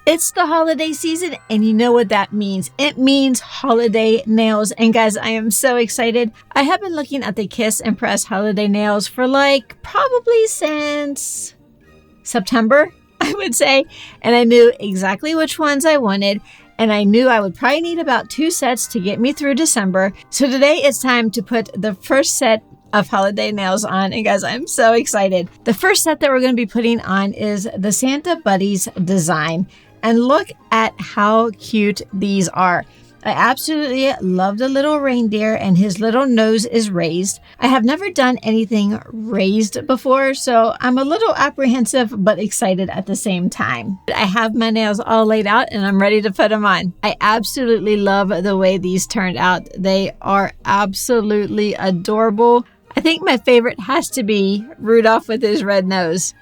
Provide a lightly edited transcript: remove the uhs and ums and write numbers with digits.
It's the holiday season, and you know what that means. It means holiday nails. And guys, I am so excited. I have been looking at the Kiss and Press holiday nails for probably since September, I would say. And I knew exactly which ones I wanted. And I knew I would probably need about 2 sets to get me through December. So today it's time to put the first set of holiday nails on. And guys, I'm so excited. The first set that we're going to be putting on is the Santa Buddies design. And look at how cute these are. I absolutely love the little reindeer, and his little nose is raised. I have never done anything raised before, so I'm a little apprehensive but excited at the same time. I have my nails all laid out and I'm ready to put them on. I absolutely love the way these turned out. They are absolutely adorable. I think my favorite has to be Rudolph with his red nose.